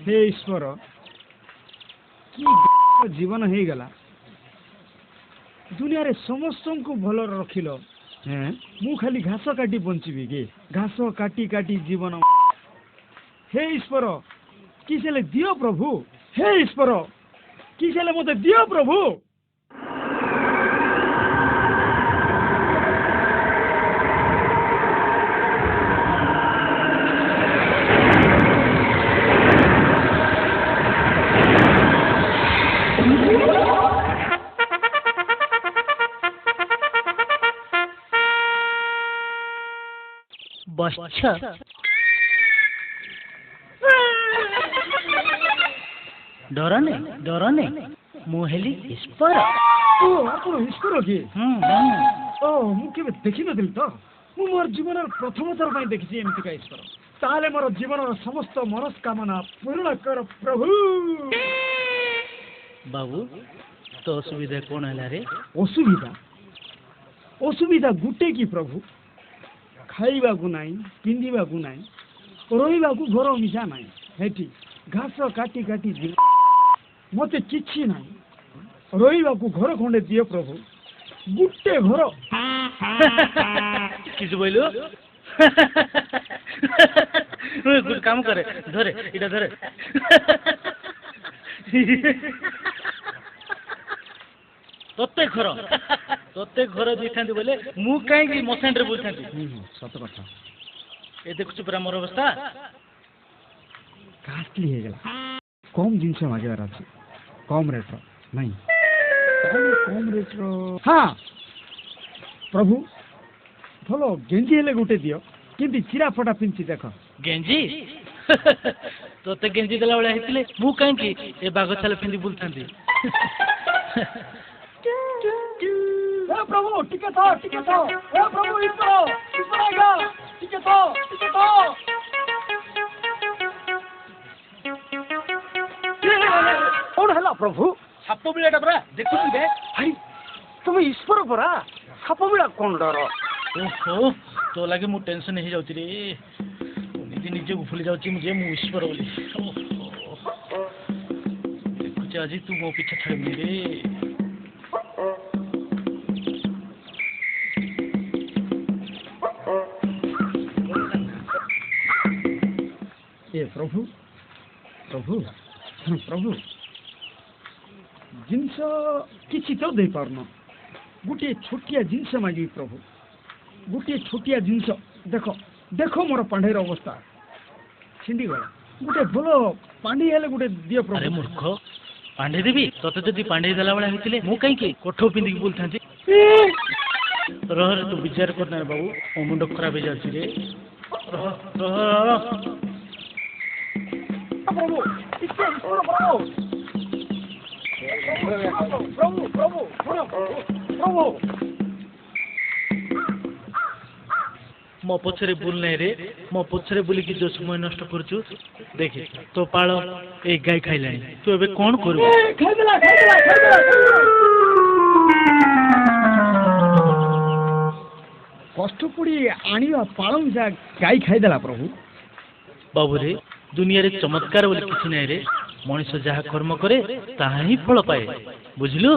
हे ईश्वर कि जीवन हो गला दुनिया रे समस्त को भल रखिल मु खाली घास काटी बंचीबी कि घास काटी काटी जीवन हे ईश्वर किसे दियो प्रभु हे ईश्वर किसे मते दियो प्रभु बच्चा डरने मुहेली ईश्वर ओ आपण ईश्वर कि ओ मु केबे देखि नथिल तो मु मोर जीवन प्रथम थर पई देखि एमती का ईश्वर ताले मोर जीवन समस्त मनस्कामना पूर्ण कर प्रभु बाबू तो असुविधा कौन है रे असुविधा गुटे की प्रभु खाइबा को नाही पिंधिबा को नाही रोइबा को घर मिशा नाही हेठी घास काटी काटी जीव मते किछि नाही रोइबा को घर खंडे दियो प्रभु गुटे घर किछ बोलू गुड काम करे धरे इटा धरे तोते घर देखांती बोले मु कहीं मशान रे बुलथांती सत कथा ए देखुछु पूरा मोर अवस्था कास्टली हे गेला कम जिनस मागेबार अछि कम रेट नहीं कम रेट हाँ प्रभु भलो गेंजी हेले गुटे दियो किंती चिरा फटा पिंची देख गेंजी तोते गेंजी देला बेला हेतिले मु कहीं ए बाग छाले पिंदी बुलथांती प्रभु टिके तो प्रभु ईश्वर आएगा टिके तो कौन है प्रभु साप बिलाटा परा देखुछु बे भाई तुम ईश्वर परा साप बिला कौन डर ओहो तो लगे मु टेंशन हो जाउची रे निजे निजे को भूली जाउची मुझे मु ईश्वर बोली देखुछु आज तू मो पीछे छाड़बी रे प्रभु प्रभु प्रभु जिनस किसी तो दे पारन गोटे छोटिया जिनस मागी प्रभु गोटे छोटिया जिनस देख देख मोर पांडेर अवस्था छिंडी गला गोटे भलो पांडी हेले गोटे दियो प्रभु अरे मूर्ख पांडे देवी तते जदि पांडे देला बेला हेतिले मु कहीं के कोठो पिंदी बोलथांती रह रे तू विचार करना रे बाबू मो मुंड खराब हो जाउची रे रह प्रभु ईश्वर प्रभु प्रभु प्रभु प्रभु मो पछरे बुल नहीं रे मो पछरे बुली की जो समय नष्ट करछु देखि तो पाळ ए गाय खाइलानी तू एबे कोन करबो खाइदेला कष्ट पड़ी आनिया पाळम जा गाय खाइदेला प्रभु बाबू रे दुनिया रे चमत्कार बोली किछि नहीं रे मनुष्य जहाँ कर्म करे ताहा ही फल पाए बुझलु।